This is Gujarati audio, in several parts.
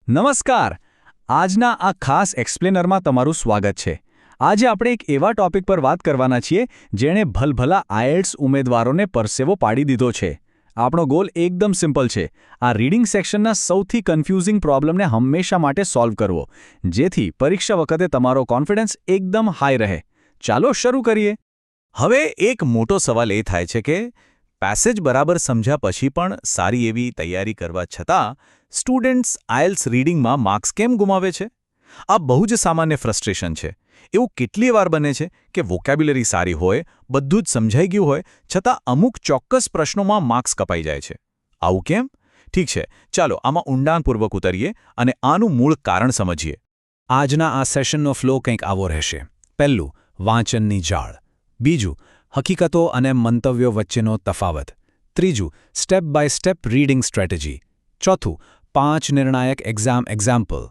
નમસ્કાર. આજના આ ખાસ એક્સપ્લેનરમાં તમારું સ્વાગત છે. આજે આપણે એક એવા ટોપિક પર વાત કરવાના છીએ જેણે ભલભલા આઈએલટીએસ ઉમેદવારોને પરસેવો પાડી દીધો છે. આપણો ગોલ એકદમ સિમ્પલ છે, આ રીડિંગ સેક્શનના સૌથી કન્ફ્યુઝિંગ પ્રોબ્લેમને હંમેશા માટે સોલ્વ કરવો, જેથી પરીક્ષા વખતે તમારો કોન્ફિડન્સ એકદમ હાઈ રહે. ચાલો શરૂ કરીએ. હવે એક મોટો સવાલ એ થાય છે કે પેસેજ બરાબર સમજ્યા પછી પણ સારી એવી તૈયારી કરવા છતાં સ્ટુડન્ટ્સ આઈએલટીએસ રીડિંગમાં માર્ક્સ કેમ ગુમાવે છે? આ બહુ જ સામાન્ય ફ્રસ્ટ્રેશન છે. એવું કેટલી વાર બને છે કે વોકેબ્યુલરી સારી હોય, બધું જ સમજાઈ ગયું હોય, છતાં અમુક ચોક્કસ પ્રશ્નોમાં માર્ક્સ કપાઈ જાય છે. આવું કેમ? ઠીક છે, ચાલો આમાં ઊંડાણપૂર્વક ઉતરીએ અને આનું મૂળ કારણ સમજીએ. આજના આ સેશનનો ફ્લો કંઈક આવો રહેશે. પહેલું, વાંચનની જાળ. બીજું, હકીકતો અને મંતવ્યો વચ્ચેનો તફાવત. ત્રીજું, step by step reading strategy. ચોથું, 5 નિર્ણાયક એક્ઝામ્પલ.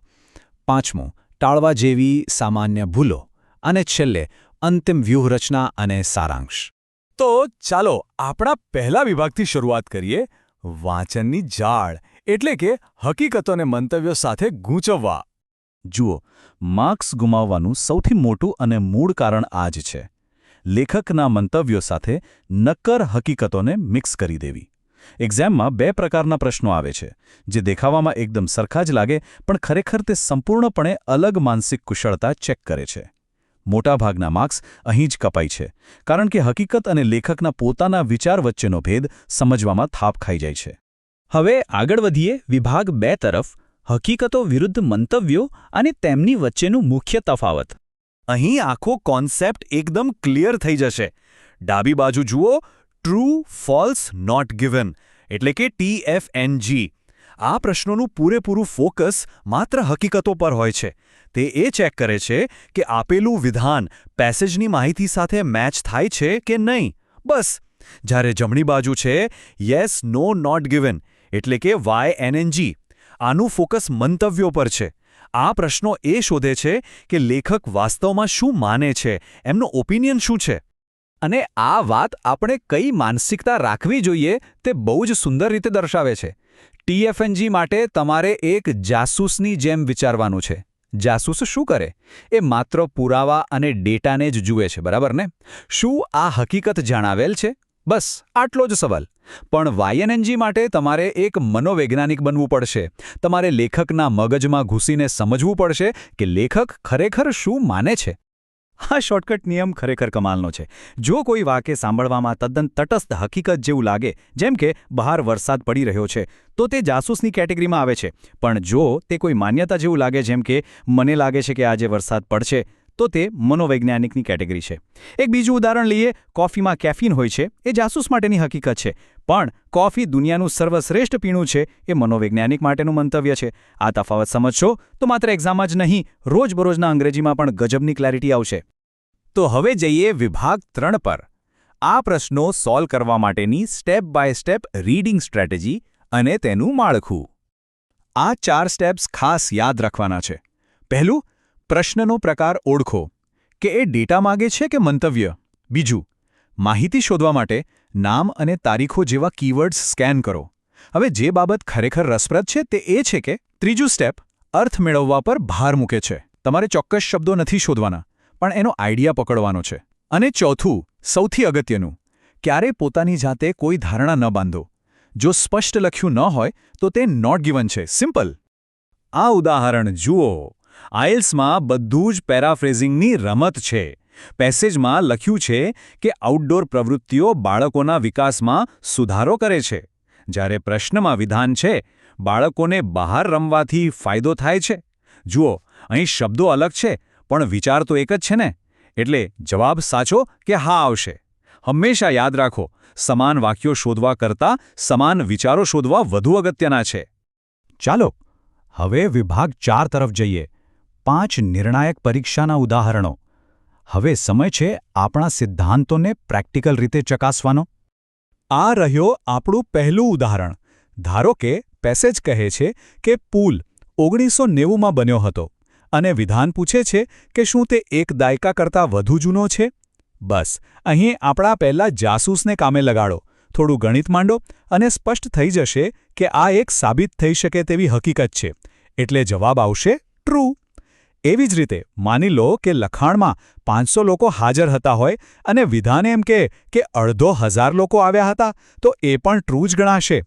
પાંચમું, ટાળવા જેવી સામાન્ય ભૂલો. અને છેલ્લે, અંતિમ વ્યૂહરચના અને સારાંશ. તો ચાલો આપણા પહેલા વિભાગથી શરૂઆત કરીએ. વાંચનની જાળ એટલે કે હકીકતોને મંતવ્યો સાથે ગૂંચવવા. જુઓ, માર્ક્સ ગુમાવવાનું સૌથી મોટું અને મૂળ કારણ આ જ છે. લેખકના મંતવ્યો સાથે નક્કર હકીકતોને મિક્સ કરી દેવી. એક્ઝામમાં 2 પ્રકારના પ્રશ્નો આવે છે, જે દેખાવામાં એકદમ સરખા જ લાગે પણ ખરેખર તે સંપૂર્ણપણે અલગ માનસિક કુશળતા ચેક કરે છે. મોટાભાગના માર્ક્સ અહીં જ કપાય છે, કારણ કે હકીકત અને લેખકના પોતાના વિચાર વચ્ચેનો ભેદ સમજવામાં થાપ ખાઈ જાય છે. હવે આગળ વધીએ વિભાગ 2 તરફ, હકીકતો વિરુદ્ધ મંતવ્યો અને તેમની વચ્ચેનું મુખ્ય તફાવત. અહીં આખો કોન્સેપ્ટ એકદમ ક્લિયર થઈ જશે. ડાબી બાજુ જુઓ, ટ્રુ, ફોલ્સ, નોટ ગિવન એટલે કે TFNG. આ પ્રશ્નોનું પૂરેપૂરું ફોકસ માત્ર હકીકતો પર હોય છે. તે એ ચેક કરે છે કે આપેલું વિધાન પેસેજની માહિતી સાથે મેચ થાય છે કે નહીં. બસ. જ્યારે જમણી બાજુ છે, યસ, નો, નોટ ગિવન એટલે કે YNNG. આનું ફોકસ મંતવ્યો પર છે. આ પ્રશ્નો એ શોધે છે કે લેખક વાસ્તવમાં શું માને છે, એમનો ઓપિનિયન શું છે. અને આ વાત આપણે કઈ માનસિકતા રાખવી જોઈએ તે બહુ જ સુંદર રીતે દર્શાવે છે. TFNG માટે તમારે એક જાસૂસની જેમ વિચારવાનું છે. જાસૂસ શું કરે? એ માત્ર પુરાવા અને ડેટાને જ જુએ છે, બરાબર ને? શું આ હકીકત જણાવેલ છે? બસ આટલો જ સવાલ. પણ YNNG માટે તમારે એક મનોવૈજ્ઞાનિક બનવું પડશે. તમારે લેખકના મગજમાં ઘૂસીને સમજવું પડશે કે લેખક ખરેખર શું માને છે. આ શોર્ટકટ નિયમ ખરેખર કમાલનો છે. જો કોઈ વાક્ય સાંભળવામાં તદ્દન તટસ્થ હકીકત જેવું લાગે, જેમ કે બહાર વરસાદ પડી રહ્યો છે, તો તે જાસૂસની કેટેગરીમાં આવે છે. પણ જો તે કોઈ માન્યતા જેવું લાગે, જેમ કે મને લાગે છે કે આજે વરસાદ પડશે, તો તે મનોવૈજ્ઞાનિકની કેટેગરી છે. એક બીજું ઉદાહરણ લઈએ. કોફીમાં કેફીન હોય છે, એ જાસૂસ માટેની હકીકત છે. પણ કોફી દુનિયાનું સર્વશ્રેષ્ઠ પીણું છે, એ મનોવૈજ્ઞાનિક માટેનું મંતવ્ય છે. આ તફાવત સમજશો તો માત્ર એક્ઝામમાં જ નહીં, રોજબરોજના અંગ્રેજીમાં પણ ગજબની ક્લેરિટી આવશે. તો હવે જઈએ વિભાગ 3 પર. આ પ્રશ્નો સોલ્વ કરવા માટેની step by step reading strategy અને તેનું માળખું. આ 4 સ્ટેપ્સ ખાસ યાદ રાખવાના છે. પહેલું, પ્રશ્નનો પ્રકાર ઓળખો કે એ ડેટા માગે છે કે મંતવ્ય. બીજું, માહિતી શોધવા માટે નામ અને તારીખો જેવા કીવર્ડ્સ સ્કેન કરો. હવે જે બાબત ખરેખર રસપ્રદ છે તે એ છે કે ત્રીજું સ્ટેપ અર્થ મેળવવા પર ભાર મૂકે છે. તમારે ચોક્કસ શબ્દો નથી શોધવાના, પણ એનો આઈડિયા પકડવાનો છે. અને ચોથું, સૌથી અગત્યનું, ક્યારે પોતાની જાતે કોઈ ધારણા ન બાંધો. જો સ્પષ્ટ લખ્યું ન હોય તો તે નોટ ગિવન છે. સિમ્પલ. આ ઉદાહરણ જુઓ. આઈએલટીએસમાં બધું જ પેરાફ્રેઝિંગની રમત છે. પેસેજમાં લખ્યું છે કે આઉટડોર પ્રવૃત્તિઓ બાળકોના વિકાસમાં સુધારો કરે છે, જ્યારે પ્રશ્નમાં વિધાન છે બાળકોને બહાર રમવાથી ફાયદો થાય છે. જુઓ, અહીં શબ્દો અલગ છે પણ વિચાર તો એક જ છે ને. એટલે જવાબ સાચો કે હા આવશે. હંમેશા યાદ રાખો, સમાન વાક્યો શોધવા કરતાં સમાન વિચારો શોધવા વધુ અગત્યના છે. ચાલો હવે વિભાગ 4 તરફ જઈએ. 5 નિર્ણાયક પરીક્ષાના ઉદાહરણો. હવે સમય છે આપણા સિદ્ધાંતોને પ્રેક્ટિકલ રીતે ચકાસવાનો. આ રહ્યો આપણું પહેલું ઉદાહરણ. ધારો કે પેસેજ કહે છે કે પુલ 1990માં બન્યો હતો અને વિધાન પૂછે છે કે શું તે 1 દાયકા કરતાં વધુ જૂનો છે. બસ અહીં આપણા પહેલા જાસૂસને કામે લગાડો. થોડું ગણિત માંડો અને સ્પષ્ટ થઈ જશે કે આ એક સાબિત થઈ શકે તેવી હકીકત છે. એટલે જવાબ આવશે ટ્રુ. એવી જ રીતે માની લો કે લખાણમાં 500 લોકો હાજર હતા હોય અને વિધાન એમ કે 1,500 લોકો આવ્યા હતા, તો એ પણ ટ્રુ જ ગણાશે.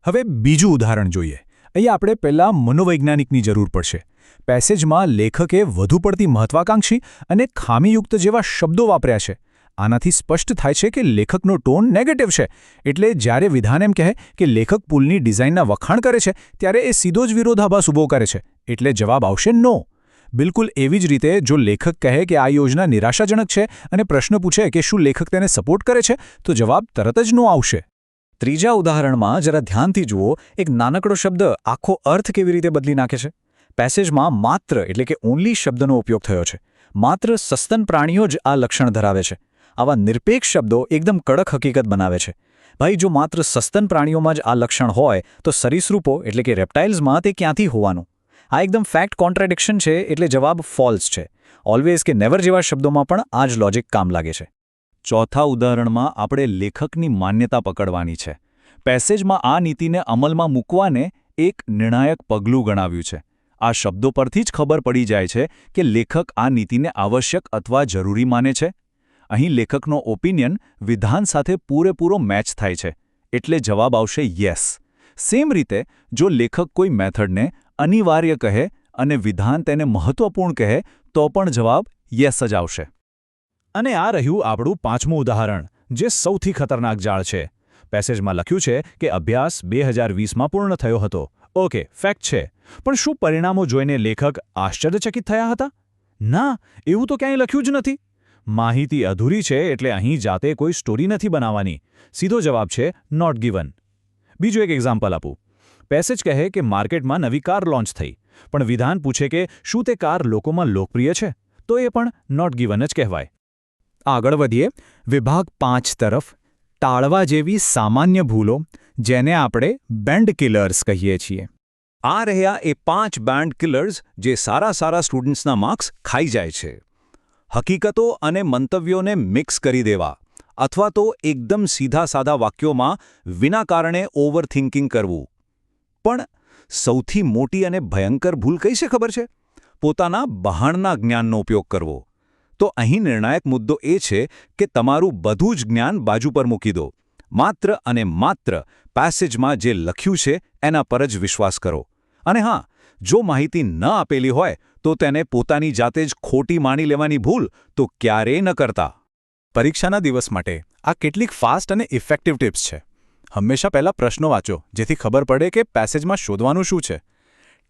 હવે બીજું ઉદાહરણ જોઈએ. અહીં આપણે પહેલાં મનોવૈજ્ઞાનિકની જરૂર પડશે. પેસેજમાં લેખકે વધુ પડતી મહત્વાકાંક્ષી અને ખામીયુક્ત જેવા શબ્દો વાપર્યા છે. આનાથી સ્પષ્ટ થાય છે કે લેખકનો ટોન નેગેટિવ છે. એટલે જ્યારે વિધાન એમ કહે કે લેખક પુલની ડિઝાઇનના વખાણ કરે છે, ત્યારે એ સીધો જ વિરોધાભાસ ઊભો કરે છે. એટલે જવાબ આવશે નો. બિલકુલ એવી જ રીતે જો લેખક કહે કે આ યોજના નિરાશાજનક છે અને પ્રશ્ન પૂછે કે શું લેખક તેને સપોર્ટ કરે છે, તો જવાબ તરત જ નો આવશે. ત્રીજા ઉદાહરણમાં જરા ધ્યાનથી જુઓ. એક નાનકડો શબ્દ આખો અર્થ કેવી રીતે બદલી નાખે છે. પેસેજમાં માત્ર એટલે કે ઓન્લી શબ્દનો ઉપયોગ થયો છે. માત્ર સસ્તન પ્રાણીઓ જ આ લક્ષણ ધરાવે છે. આવા નિરપેક્ષ શબ્દો એકદમ કડક હકીકત બનાવે છે. ભાઈ, જો માત્ર સસ્તન પ્રાણીઓમાં જ આ લક્ષણ હોય તો સરીસૃપો એટલે કે રેપ્ટાઇલ્સમાં તે ક્યાંથી હોવાનું? આ એકદમ ફેક્ટ કોન્ટ્રાડિક્શન છે. એટલે જવાબ ફોલ્સ છે. ઓલવેઝ કે નેવર જેવા શબ્દોમાં પણ આ જ લોજિક કામ લાગે છે. ચોથા ઉદાહરણમાં આપણે લેખકની માન્યતા પકડવાની છે. પેસેજમાં આ નીતિને અમલમાં મૂકવાને એક નિર્ણાયક પગલું ગણાવ્યું છે. આ શબ્દો પરથી જ ખબર પડી જાય છે કે લેખક આ નીતિને આવશ્યક અથવા જરૂરી માને છે. અહીં લેખકનો ઓપિનિયન વિધાન સાથે પૂરેપૂરો મેચ થાય છે. એટલે જવાબ આવશે યસ. સેમ રીતે જો લેખક કોઈ મેથડને અનિવાર્ય કહે અને વિધાન તેને મહત્વપૂર્ણ કહે, તો પણ જવાબ યસ જ આવશે. અને આ રહ્યું આપણું પાંચમું ઉદાહરણ, જે સૌથી ખતરનાક જાળ છે. પેસેજમાં લખ્યું છે કે અભ્યાસ 2020માં પૂર્ણ થયો હતો. ઓકે, ફેક્ટ છે. પણ શું પરિણામો જોઈને લેખક આશ્ચર્યચકિત થયા હતા? ના, એવું તો ક્યાંય લખ્યું જ નથી. માહિતી અધૂરી છે. એટલે અહીં જાતે કોઈ સ્ટોરી નથી બનાવવાની. સીધો જવાબ છે નોટ ગિવન. બીજું એક એક્ઝામ્પલ આપું. પેસેજ કહે કે માર્કેટમાં નવી કાર લોન્ચ થઈ, પણ વિધાન પૂછે કે શું તે કાર લોકોમાં લોકપ્રિય છે, તો એ પણ નોટ ગિવન જ કહેવાય. આગળ વધીએ વિભાગ 5 તરફ. ટાળવા જેવી સામાન્ય ભૂલો, જેને આપણે બેન્ડ કિલર્સ કહીએ છીએ. આ રહ્યા એ 5 બેન્ડ કિલર્સ જે સારા સ્ટુડન્ટ્સના માર્ક્સ ખાઈ જાય છે. હકીકતો અને મંતવ્યોને મિક્સ કરી દેવા, અથવા તો એકદમ સીધા-સાદા વાક્યોમાં વિના કારણે ઓવરથિંકિંગ કરવું. પણ સૌથી મોટી અને ભયંકર ભૂલ કઈ છે ખબર છે? પોતાના બહારના જ્ઞાનનો ઉપયોગ કરવો. તો અહીં નિર્ણાયક મુદ્દો એ છે કે તમારું બધું જ જ્ઞાન બાજુ પર મૂકી દો. માત્ર અને માત્ર પેસેજમાં જે લખ્યું છે એના પર જ વિશ્વાસ કરો. અને હા, જો માહિતી ન આપેલી હોય તો તેને પોતાની જાતે જ ખોટી માની લેવાની ભૂલ તો ક્યારેય ન કરતા. પરીક્ષાના દિવસ માટે આ કેટલીક ફાસ્ટ અને ઇફેક્ટિવ ટિપ્સ છે. હંમેશા પહેલા પ્રશ્નો વાંચો, જેથી ખબર પડે કે પેસેજમાં શોધવાનું શું છે.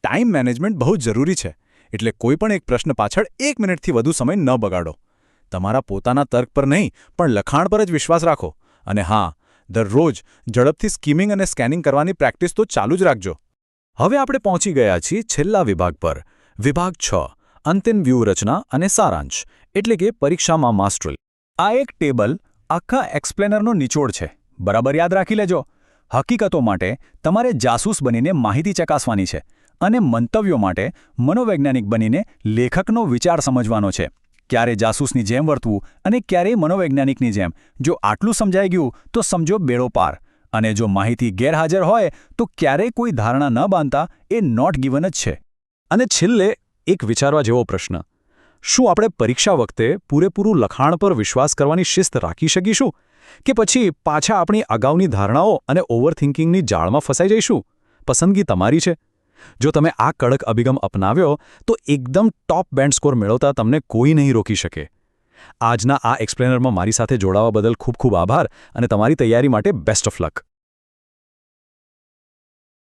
ટાઈમ મેનેજમેન્ટ બહુ જ જરૂરી છે. એટલે કોઈ પણ એક પ્રશ્ન પાછળ 1 મિનિટથી વધુ સમય ન બગાડો. તમારા પોતાના તર્ક પર નહીં, પણ લખાણ પર જ વિશ્વાસ રાખો. અને હા, દરરોજ ઝડપથી સ્કીમિંગ અને સ્કેનિંગ કરવાની પ્રેક્ટિસ તો ચાલુ જ રાખજો. હવે આપણે પહોંચી ગયા છીએ છેલ્લા વિભાગ પર. વિભાગ 6, અંતિમ વ્યૂહરચના અને સારાંશ, એટલે કે પરીક્ષામાં માસ્ટરી. આ એક ટેબલ આખા એક્સપ્લેનરનો નિચોડ છે. બરાબર યાદ રાખી લેજો. હકીકતો માટે તમારે જાસૂસ બનીને માહિતી ચકાસવાની છે, અને મંતવ્યો માટે મનોવૈજ્ઞાનિક બનીને લેખકનો વિચાર સમજવાનો છે. ક્યારે જાસૂસની જેમ વર્તવું અને ક્યારે મનોવૈજ્ઞાનિકની જેમ. જો આટલું સમજાઈ ગયું તો સમજો બેડો પાર. અને જો માહિતી ગેરહાજર હોય તો ક્યારેય કોઈ ધારણા ન બાંધતા એ નોટ ગિવન જ છે. અને છેલ્લે એક વિચારવા જેવો પ્રશ્ન: શું આપણે પરીક્ષા વખતે પૂરેપૂરું લખાણ પર વિશ્વાસ કરવાની શિસ્ત રાખી શકીશું, કે પછી પાછા આપણી અગાઉની ધારણાઓ અને ઓવરથિંકિંગની જાળમાં ફસાઈ જઈશું? પસંદગી તમારી છે. જો તમે આ કડક અભિગમ અપનાવ્યો તો એકદમ ટોપ બેન્ડ સ્કોર મેળવતા તમને કોઈ નહીં રોકી શકે. આજના આ એક્સપ્લેનરમાં મારી સાથે જોડાવા બદલ ખૂબ ખૂબ આભાર, અને તમારી તૈયારી માટે બેસ્ટ ઓફ લક.